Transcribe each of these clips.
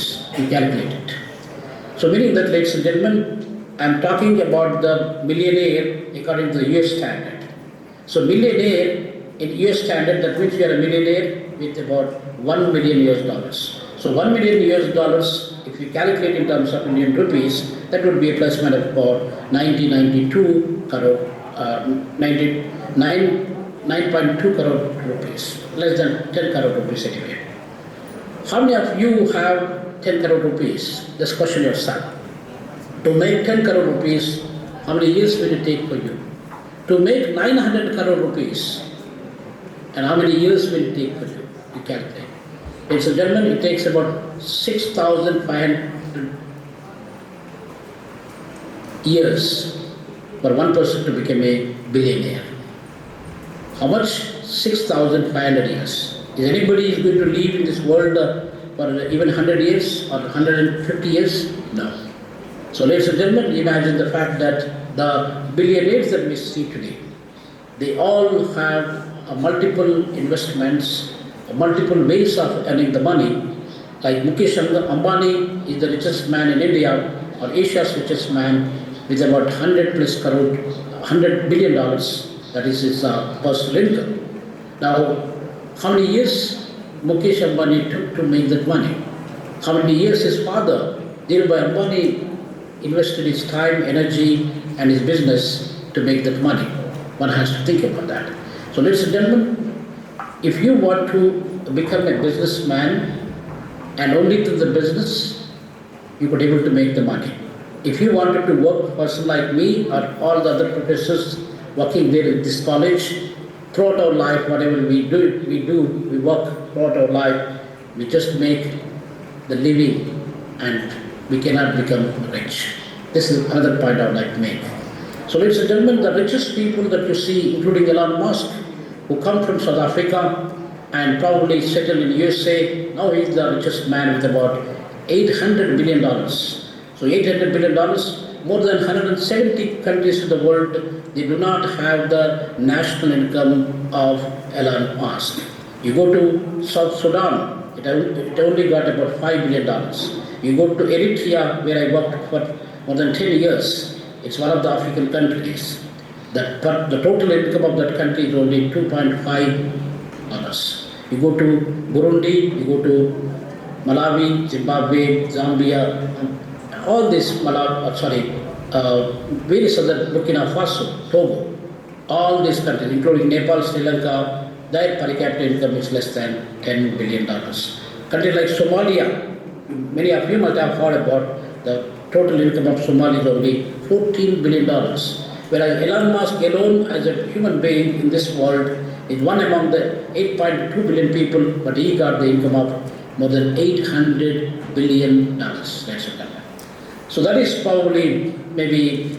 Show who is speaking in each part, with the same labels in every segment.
Speaker 1: rupees. You calculate it. So meaning that, ladies and gentlemen, I am talking about the millionaire according to the US standard. So millionaire in US standard, that means you are a millionaire with about $1 million US. So $1 million US, if you calculate in terms of Indian rupees, that would be a plus minus about 9092 crore, 9.2 crore rupees, less than 10 crore rupees anyway. How many of you have 10 crore rupees? Just question yourself. To make 10 crore rupees, how many years will it take for you? To make 900 crore rupees, and how many years will it take for you? You calculate. Ladies and gentlemen, it takes about 6,500 years for one person to become a billionaire. How much? 6,500 years. Is anybody going to live in this world for even 100 years or 150 years? No. So ladies and gentlemen, imagine the fact that the billionaires that we see today, they all have multiple investments, multiple ways of earning the money. Like Mukesh Ambani is the richest man in India, or Asia's richest man, with about 100 plus crore, $100 billion. That is his personal income. Now, how many years Mukesh Ambani took to make that money? How many years his father, Dhirubhai Ambani, invested his time, energy, and his business to make that money? One has to think about that. So, ladies and gentlemen, if you want to become a businessman and only through the business, you could able to make the money. If you wanted to work for a person like me or all the other professors working there in this college, throughout our life, whatever we work throughout our life, we just make the living and we cannot become rich. This is another point I would like to make. So ladies and gentlemen, the richest people that you see, including Elon Musk, who come from South Africa and probably settled in USA, now he is the richest man with about $800 billion. So $800 billion, more than 170 countries in the world, they do not have the national income of Elon Musk. You go to South Sudan, it only got about $5 billion. You go to Eritrea, where I worked for more than 10 years, it's one of the African countries. The total income of that country is only $2.5. You go to Burundi, you go to Malawi, Zimbabwe, Zambia, all these various other, Burkina Faso, Togo, all these countries, including Nepal, Sri Lanka, their per capita income is less than $10 billion. Countries like Somalia, many of you might have heard about the total income of Somalia is only $14 billion. Whereas Elon Musk alone, as a human being in this world, is one among the 8.2 billion people, but he got the income of more than $800 billion. So that is probably maybe,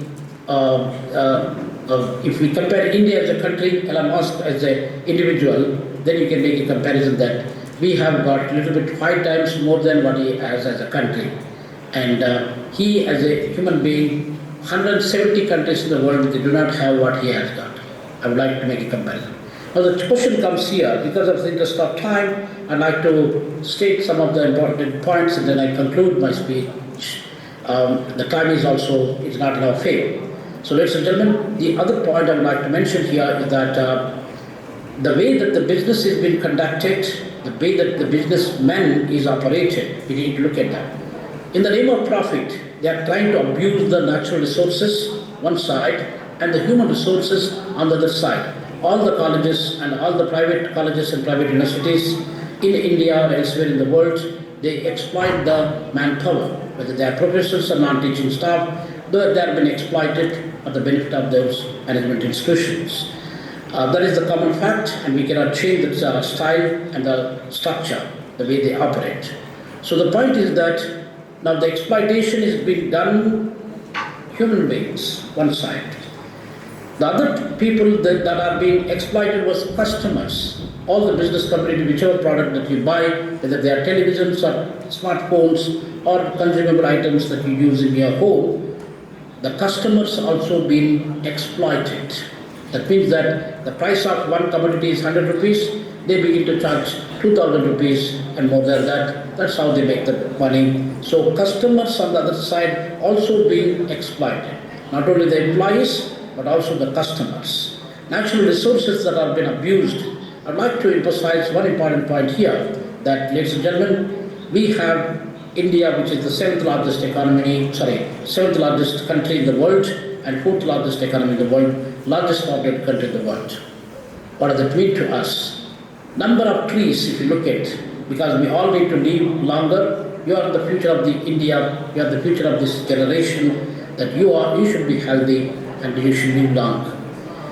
Speaker 1: if we compare India as a country, Elon Musk as an individual, then you can make a comparison that we have got a little bit 5 times more than what he has as a country. And he as a human being, 170 countries in the world, they do not have what he has got. I would like to make a comparison. Now the question comes here, because of the interest of time, I'd like to state some of the important points and then I conclude my speech. The time is not in our favor. So ladies and gentlemen, the other point I would like to mention here is that the way that the business is being conducted, the way that the businessman is operated, we need to look at that. In the name of profit, they are trying to abuse the natural resources, one side, and the human resources on the other side. All the colleges and all the private colleges and private universities in India or elsewhere in the world, they exploit the manpower, whether they are professors or non-teaching staff, though they have been exploited for the benefit of those management institutions. That is the common fact, and we cannot change the style and the structure, the way they operate. So the point is that now the exploitation is being done human beings, one side. The other people that are being exploited was customers. All the business community, whichever product that you buy, whether they are televisions or smartphones or consumable items that you use in your home, the customers also being exploited. That means that the price of one commodity is 100 rupees, they begin to charge 2,000 rupees and more than that. That's how they make the money. So customers on the other side also being exploited. Not only the employees, but also the customers. Natural resources that have been abused. I'd like to emphasize one important point here, that, ladies and gentlemen, we have India, which is the seventh largest country in the world, and fourth largest economy in the world, largest populated country in the world. What does it mean to us? Number of trees, if you look at, because we all need to live longer. You are the future of the India, you are the future of this generation, that you should be healthy and you should live long.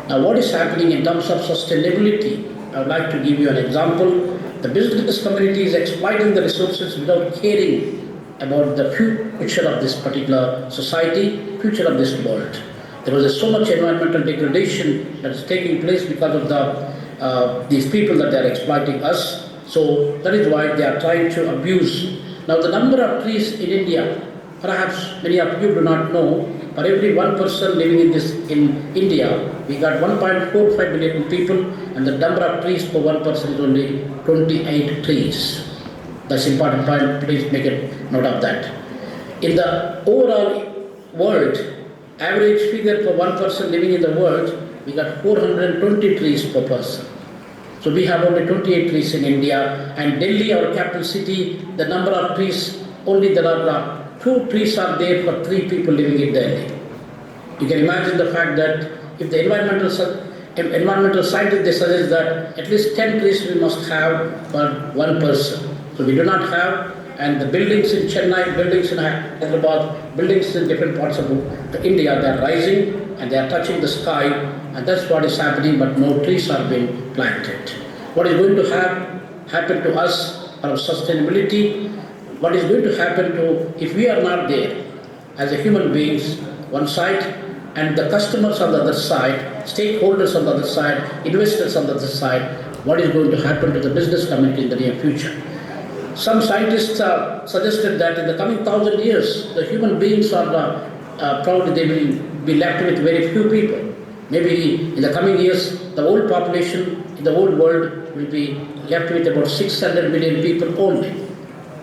Speaker 1: Now what is happening in terms of sustainability? I would like to give you an example. The business community is exploiting the resources without caring about the future of this particular society, future of this world. There was so much environmental degradation that is taking place because of these people that they are exploiting us. So that is why they are trying to abuse. Now the number of trees in India, perhaps many of you do not know, for every one person living in India, we got 1.45 billion people, and the number of trees per one person is only 28 trees. That's important point, please make a note of that. In the overall world, average figure for one person living in the world, we got 420 trees per person. So we have only 28 trees in India, and Delhi, our capital city, the number of trees, only there are 2 trees are there for 3 people living in Delhi. You can imagine the fact that if the environmental scientists, they suggest that at least 10 trees we must have for one person. So we do not have, and the buildings in Chennai, buildings in Hyderabad, buildings in different parts of India, they are rising and they are touching the sky, and that's what is happening, but no trees are being planted. What is going to happen to us, our sustainability? What is going to happen to, if we are not there as a human beings, one side, and the customers on the other side, stakeholders on the other side, investors on the other side, what is going to happen to the business community in the near future? Some scientists suggested that in the coming 1,000 years, the human beings are probably they will be left with very few people. Maybe in the coming years, the whole population in the whole world will be left with about 600 million people only.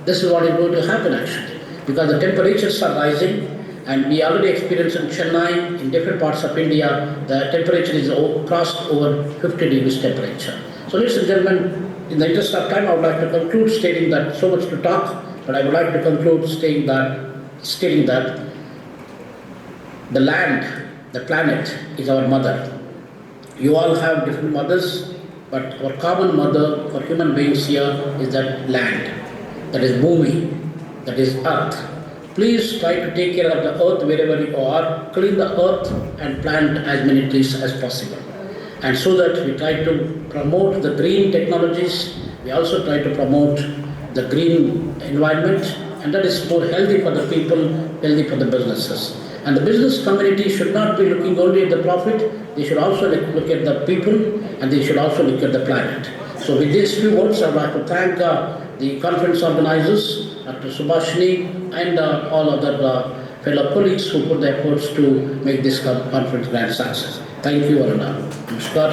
Speaker 1: This is what is going to happen actually, because the temperatures are rising, and we already experienced in Chennai, in different parts of India, the temperature is crossed over 50 degrees temperature. So ladies and gentlemen, in the interest of time, I would like to conclude stating that so much to talk, but I would like to conclude stating that the land, the planet is our mother. You all have different mothers, but our common mother for human beings here is that land, that is Bhumi, that is earth. Please try to take care of the earth wherever you are, clean the earth and plant as many trees as possible. And so that we try to promote the green technologies, we also try to promote the green environment, and that is more healthy for the people, healthy for the businesses. And the business community should not be looking only at the profit, they should also look at the people, and they should also look at the planet. So with these few words, I would like to thank the conference organizers, Dr. Subhashini, and all other fellow colleagues who put their efforts to make this conference grand success. Thank you, Aruna. Namaskar.